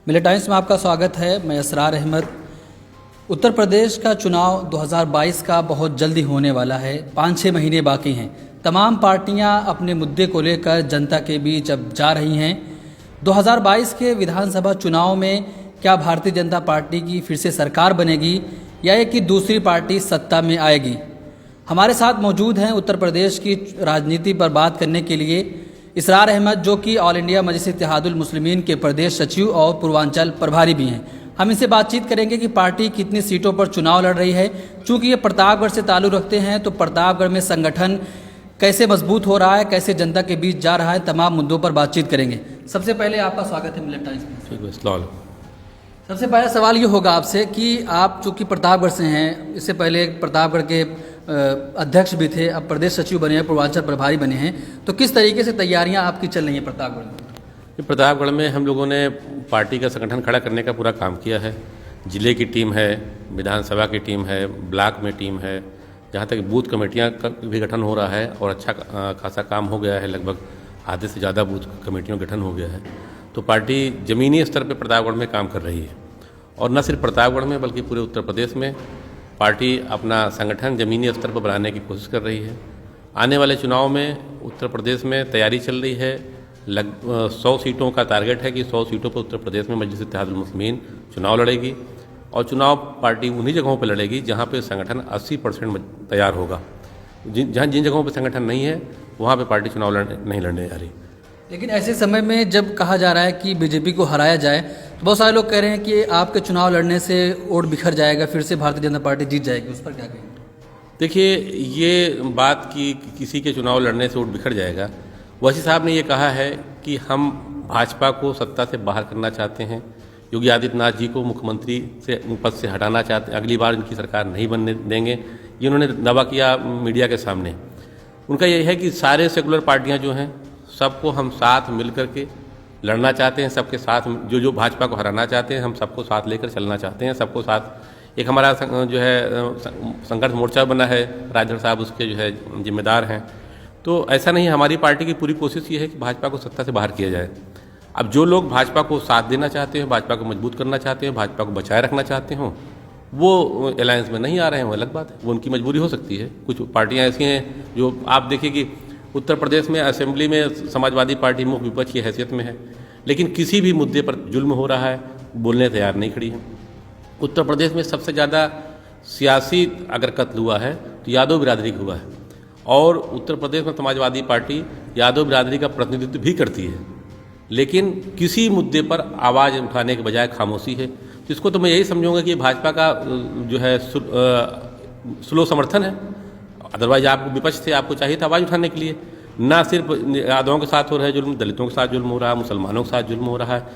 मिले टाइम्स में आपका स्वागत है। मैं असरार अहमद। उत्तर प्रदेश का चुनाव 2022 का बहुत जल्दी होने वाला है। 5-6 महीने बाकी हैं। तमाम पार्टियां अपने मुद्दे को लेकर जनता के बीच अब जा रही हैं। 2022 के विधानसभा चुनाव में क्या भारतीय जनता पार्टी की फिर से सरकार बनेगी या एक की दूसरी पार्टी सत्ता में आएगी? हमारे साथ मौजूद हैं उत्तर प्रदेश की राजनीति पर बात करने के लिए इसरार अहमद, जो कि ऑल इंडिया मजलिस इत्तेहादुल मुस्लिमीन के प्रदेश सचिव और पूर्वांचल प्रभारी भी हैं। हम इनसे बातचीत करेंगे कि पार्टी कितनी सीटों पर चुनाव लड़ रही है। चूंकि ये प्रतापगढ़ से ताल्लुक़ रखते हैं तो प्रतापगढ़ में संगठन कैसे मजबूत हो रहा है, कैसे जनता के बीच जा रहा है, तमाम मुद्दों पर बातचीत करेंगे। सबसे पहले आपका स्वागत है मिलेट टाइम्स में। सबसे पहला सवाल ये होगा आपसे कि आप चूँकि प्रतापगढ़ से हैं, इससे पहले प्रतापगढ़ के अध्यक्ष भी थे, अब प्रदेश सचिव बने हैं, पूर्वांचल प्रभारी बने हैं, तो किस तरीके से तैयारियां आपकी चल रही हैं प्रतापगढ़ में? प्रतापगढ़ में हम लोगों ने पार्टी का संगठन खड़ा करने का पूरा काम किया है। जिले की टीम है, विधानसभा की टीम है, ब्लॉक में टीम है, जहाँ तक बूथ कमेटियाँ का भी गठन हो रहा है और अच्छा खासा काम हो गया है। लगभग आधे से ज़्यादा बूथ कमेटियों का गठन हो गया है। तो पार्टी ज़मीनी स्तर पर प्रतापगढ़ में काम कर रही है और न सिर्फ प्रतापगढ़ में बल्कि पूरे उत्तर प्रदेश में पार्टी अपना संगठन ज़मीनी स्तर पर बनाने की कोशिश कर रही है। आने वाले चुनाव में उत्तर प्रदेश में तैयारी चल रही है। 100 सीटों का टारगेट है कि 100 सीटों पर उत्तर प्रदेश में मजलिस इत्तेहादुल मुस्लिमीन चुनाव लड़ेगी और चुनाव पार्टी उन्हीं जगहों पर लड़ेगी जहां पे संगठन 80% तैयार होगा। जिन जगहों पर संगठन नहीं है वहाँ पर पार्टी चुनाव नहीं लड़ने जा रही। लेकिन ऐसे समय में जब कहा जा रहा है कि बीजेपी को हराया जाए तो बहुत सारे लोग कह रहे हैं कि आपके चुनाव लड़ने से वोट बिखर जाएगा, फिर से भारतीय जनता पार्टी जीत जाएगी। उस पर क्या कहेंगे? देखिए, ये बात कि किसी के चुनाव लड़ने से वोट बिखर जाएगा, वसी साहब ने ये कहा है कि हम भाजपा को सत्ता से बाहर करना चाहते हैं, योगी आदित्यनाथ जी को मुख्यमंत्री से पद से हटाना चाहते हैं, अगली बार इनकी सरकार नहीं बनने देंगे, ये उन्होंने दावा किया मीडिया के सामने। उनका ये है कि सारे सेकुलर पार्टियाँ जो हैं सबको हम साथ मिल करके लड़ना चाहते हैं, सबके साथ जो भाजपा को हराना चाहते हैं हम सबको साथ लेकर चलना चाहते हैं, सबको साथ। एक हमारा जो है संघर्ष मोर्चा बना है, राजधर साहब उसके जो है जिम्मेदार हैं। तो ऐसा नहीं, हमारी पार्टी की पूरी कोशिश ये है कि भाजपा को सत्ता से बाहर किया जाए। अब जो लोग भाजपा को साथ देना चाहते हैं, भाजपा को मजबूत करना चाहते हैं, भाजपा को बचाए रखना चाहते हों, वो अलायंस में नहीं आ रहे हैं, वो अलग बात है, वो उनकी मजबूरी हो सकती है। कुछ पार्टियाँ ऐसी हैं जो आप देखिए कि उत्तर प्रदेश में असेंबली में समाजवादी पार्टी मुख्य विपक्ष की हैसियत में है, लेकिन किसी भी मुद्दे पर जुल्म हो रहा है बोलने तैयार नहीं खड़ी है। उत्तर प्रदेश में सबसे ज़्यादा सियासी अगर कत्ल हुआ है तो यादव बिरादरी का हुआ है और उत्तर प्रदेश में समाजवादी पार्टी यादव बिरादरी का प्रतिनिधित्व भी करती है, लेकिन किसी मुद्दे पर आवाज़ उठाने के बजाय खामोशी है। तो इसको तो मैं यही समझूंगा कि भाजपा का जो है स्लो समर्थन है। अदरवाइज आपको विपक्ष से आपको चाहिए था आवाज़ उठाने के लिए। ना सिर्फ यादवों के साथ हो रहा है जुल्म, दलितों के साथ जुल्म हो रहा है, मुसलमानों के साथ जुल्म हो रहा है,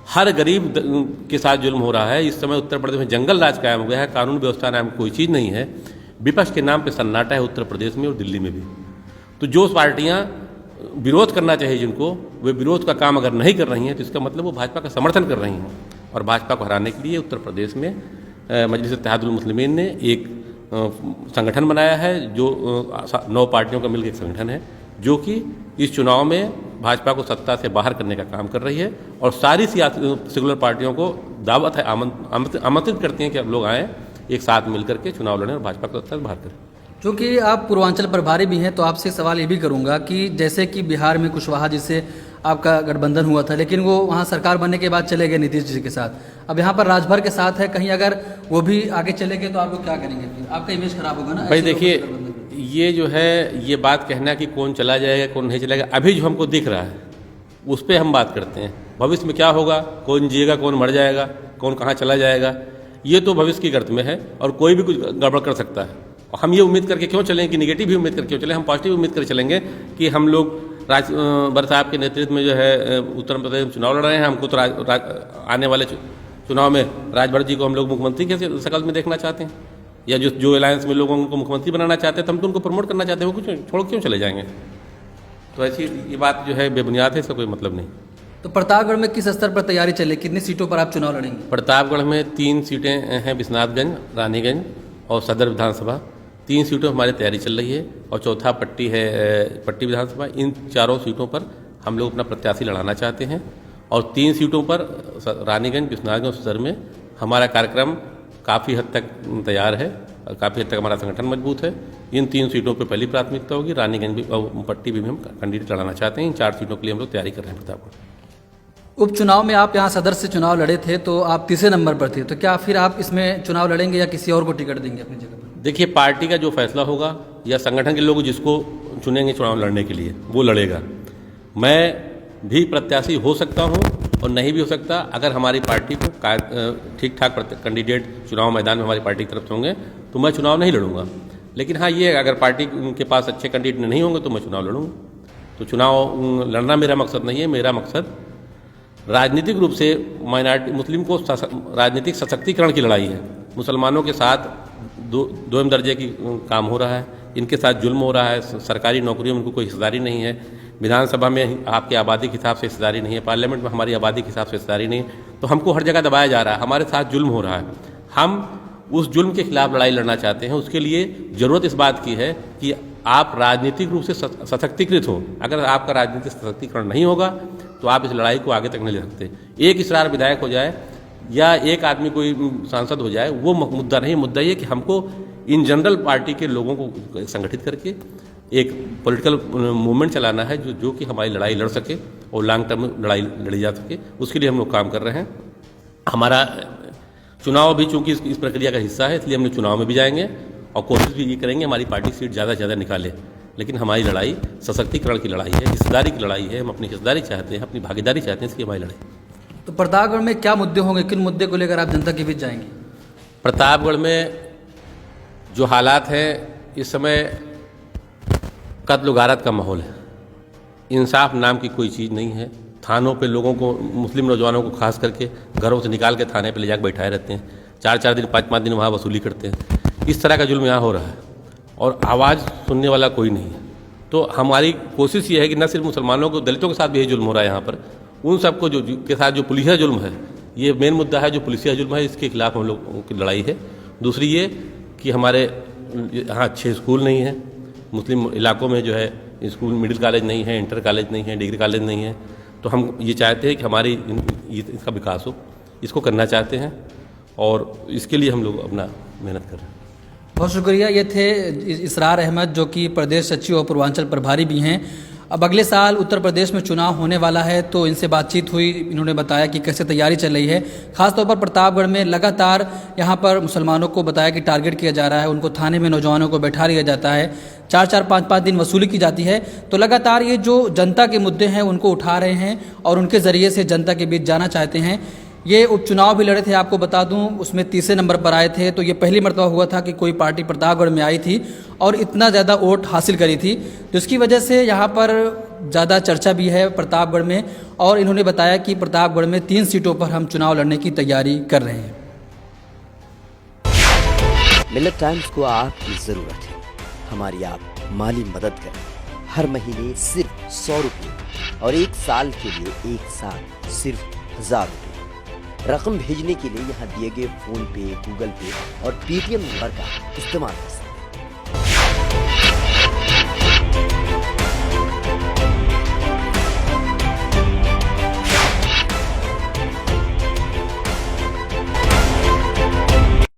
हर गरीब के साथ जुल्म हो रहा है। इस समय उत्तर प्रदेश में जंगल राज कायम हो गया है, कानून व्यवस्था नाम कोई चीज़ नहीं है। विपक्ष के नाम पे सन्नाटा है उत्तर प्रदेश में और दिल्ली में भी। तो जो पार्टियाँ विरोध करना चाहिए जिनको, वे विरोध का काम अगर नहीं कर रही हैं तो इसका मतलब वो भाजपा का समर्थन कर रही हैं। और भाजपा को हराने के लिए उत्तर प्रदेश में मजलिस इत्तेहादुल मुस्लिमीन ने एक संगठन बनाया है, जो 9 पार्टियों का मिलकर एक संगठन है, जो कि इस चुनाव में भाजपा को सत्ता से बाहर करने का काम कर रही है और सारी सियासी सेकुलर पार्टियों को दावत है, आमंत्रित करती हैं कि अब लोग आएँ, एक साथ मिलकर के चुनाव लड़ें और भाजपा को सत्ता से बाहर करें। क्योंकि आप पूर्वांचल प्रभारी भी हैं तो आपसे सवाल ये भी करूंगा कि जैसे कि बिहार में कुशवाहा जिससे आपका गठबंधन हुआ था, लेकिन वो वहाँ सरकार बनने के बाद चले गए नीतीश जी के साथ, अब यहाँ पर राजभर के साथ है, कहीं अगर वो भी आगे चले गए तो आप लोग क्या करेंगे? फिर आपका इमेज खराब होगा ना। भाई देखिए, ये जो है ये बात कहना कि कौन चला जाएगा कौन नहीं चलेगा, अभी जो हमको दिख रहा है उस पर हम बात करते हैं। भविष्य में क्या होगा, कौन जिएगा कौन मर जाएगा, कौन कहाँ चला जाएगा, ये तो भविष्य की गर्त में है और कोई भी कुछ गड़बड़ कर सकता है। और हम ये उम्मीद करके क्यों चलें कि निगेटिव भी उम्मीद करके क्यों चलें, हम पॉजिटिव उम्मीद कर चलेंगे कि हम लोग बर साहब के नेतृत्व में जो है उत्तर प्रदेश में चुनाव लड़ रहे हैं। हमको तो आने वाले चुनाव में राजभर जी को हम लोग मुख्यमंत्री के शकल में देखना चाहते हैं, या जो अलायंस में लोगों को मुख्यमंत्री बनाना चाहते हैं तो हम तो उनको प्रमोट करना चाहते हैं, वो कुछ छोड़ क्यों चले जाएंगे? तो ऐसी ये बात जो है बेबुनियाद है, इसका कोई मतलब नहीं। तो प्रतापगढ़ में किस स्तर पर तैयारी चले, कितनी सीटों पर आप चुनाव लड़ेंगे? प्रतापगढ़ में 3 सीटें हैं, विश्वनाथगंज, रानीगंज और सदर विधानसभा। 3 सीटों हमारी तैयारी चल रही है और चौथा पट्टी है, पट्टी विधानसभा। इन चारों सीटों पर हम लोग अपना प्रत्याशी लड़ाना चाहते हैं और 3 सीटों पर रानीगंज, बिस्नागंज और सदर में हमारा कार्यक्रम काफ़ी हद तक तैयार है और काफ़ी हद तक हमारा संगठन मजबूत है। इन 3 सीटों पर पहली प्राथमिकता होगी। रानीगंज भी और पट्टी भी हम कैंडिडेट लड़ाना चाहते हैं। इन 4 सीटों के लिए हम लोग तैयारी कर रहे हैं प्रतापगढ़। उपचुनाव में आप यहाँ सदर से चुनाव लड़े थे तो आप तीसरे नंबर पर थे, तो क्या फिर आप इसमें चुनाव लड़ेंगे या किसी और को टिकट देंगे अपनी जगह पर? देखिए, पार्टी का जो फैसला होगा या संगठन के लोग जिसको चुनेंगे चुनाव लड़ने के लिए वो लड़ेगा। मैं भी प्रत्याशी हो सकता हूं और नहीं भी हो सकता। अगर हमारी पार्टी को ठीक ठाक कैंडिडेट चुनाव मैदान में हमारी पार्टी की तरफ से होंगे तो मैं चुनाव नहीं लड़ूंगा। लेकिन हाँ, ये अगर पार्टी के पास अच्छे कैंडिडेट नहीं होंगे तो मैं चुनाव लड़ूंगा। तो चुनाव लड़ना मेरा मकसद नहीं है। मेरा मकसद राजनीतिक रूप से माइनॉरिटी मुस्लिम को राजनीतिक सशक्तिकरण की लड़ाई है। मुसलमानों के साथ दोयम दर्जे की काम हो रहा है, इनके साथ जुल्म हो रहा है। सरकारी नौकरियों में उनको कोई हिस्सेदारी नहीं है, विधानसभा में आपकी आबादी के हिसाब से हिस्सेदारी नहीं है, पार्लियामेंट में हमारी आबादी के हिसाब से हिस्सेदारी नहीं है। तो हमको हर जगह दबाया जा रहा है, हमारे साथ जुल्म हो रहा है। हम उस जुल्म के खिलाफ लड़ाई लड़ना चाहते हैं। उसके लिए ज़रूरत इस बात की है कि आप राजनीतिक रूप से सशक्तिकृत हो। अगर आपका राजनीतिक सशक्तिकरण नहीं होगा तो आप इस लड़ाई को आगे तक नहीं ले सकते। एक इसरार विधायक हो जाए या एक आदमी कोई सांसद हो जाए वो मुद्दा नहीं। मुद्दा ये कि हमको इन जनरल पार्टी के लोगों को संगठित करके एक पॉलिटिकल मूवमेंट चलाना है जो कि हमारी लड़ाई लड़ सके और लॉन्ग टर्म लड़ाई लड़ी जा सके। उसके लिए हम लोग काम कर रहे हैं। हमारा चुनाव भी चूंकि इस प्रक्रिया का हिस्सा है, इसलिए हम लोग चुनाव में भी जाएंगे और कोशिश भी ये करेंगे हमारी पार्टी सीट ज़्यादा से ज़्यादा निकाले। लेकिन हमारी लड़ाई सशक्तिकरण की लड़ाई है, हिस्सेदारी की लड़ाई है। हम अपनी हिस्सेदारी चाहते हैं, अपनी भागीदारी चाहते हैं, इसकी हमारी लड़ाई। तो प्रतापगढ़ में क्या मुद्दे होंगे, किन मुद्दे को लेकर आप जनता के बीच जाएंगे? प्रतापगढ़ में जो हालात हैं इस समय कत्ल गारत का माहौल है। इंसाफ नाम की कोई चीज़ नहीं है। थानों पे लोगों को, मुस्लिम नौजवानों को खास करके घरों से निकाल के थाने पे ले जाकर बैठाए रहते हैं। 4-4 दिन 5-5 दिन वहाँ वसूली करते हैं। इस तरह का जुल्म यहाँ हो रहा है और आवाज़ सुनने वाला कोई नहीं है। तो हमारी कोशिश ये है कि न सिर्फ मुसलमानों को, दलितों के साथ भी यही जुल्म हो रहा है यहाँ पर। उन सबको जो के साथ जो पुलिसिया जुल्म है, ये मेन मुद्दा है। जो पुलिसिया जुल्म है इसके खिलाफ हम लोगों की लड़ाई है। दूसरी ये कि हमारे यहाँ अच्छे स्कूल नहीं है। मुस्लिम इलाकों में जो है स्कूल, मिडिल कॉलेज नहीं है, इंटर कॉलेज नहीं है, डिग्री कॉलेज नहीं है। तो हम ये चाहते हैं कि हमारी इसका विकास हो, इसको करना चाहते हैं और इसके लिए हम लोग अपना मेहनत कर रहे हैं। बहुत शुक्रिया। ये थे इसरार अहमद जो कि प्रदेश सचिव और पूर्वांचल प्रभारी भी हैं। अब अगले साल उत्तर प्रदेश में चुनाव होने वाला है तो इनसे बातचीत हुई। इन्होंने बताया कि कैसे तैयारी चल रही है। खासतौर पर प्रतापगढ़ में लगातार यहाँ पर मुसलमानों को बताया कि टारगेट किया जा रहा है, उनको थाने में नौजवानों को बैठा लिया जाता है, 4-4, 5-5 दिन वसूली की जाती है। तो लगातार ये जो जनता के मुद्दे हैं उनको उठा रहे हैं और उनके ज़रिए से जनता के बीच जाना चाहते हैं। ये उपचुनाव भी लड़े थे, आपको बता दूं, उसमें तीसरे नंबर पर आए थे। तो ये पहली मरतबा हुआ था कि कोई पार्टी प्रतापगढ़ में आई थी और इतना ज़्यादा वोट हासिल करी थी, जिसकी वजह से यहाँ पर ज़्यादा चर्चा भी है प्रतापगढ़ में। और इन्होंने बताया कि प्रतापगढ़ में 3 सीटों पर हम चुनाव लड़ने की तैयारी कर रहे हैं। मिलेट टाइम्स को आपकी ज़रूरत है, हमारी आप माली मदद करें। हर महीने सिर्फ 100 रुपये और 1 साल के लिए एक साथ सिर्फ 1000 रुपये। रकम भेजने के लिए यहाँ दिए गए फोन पे, गूगल पे और पेटीएम नंबर का इस्तेमाल कर सकते हैं।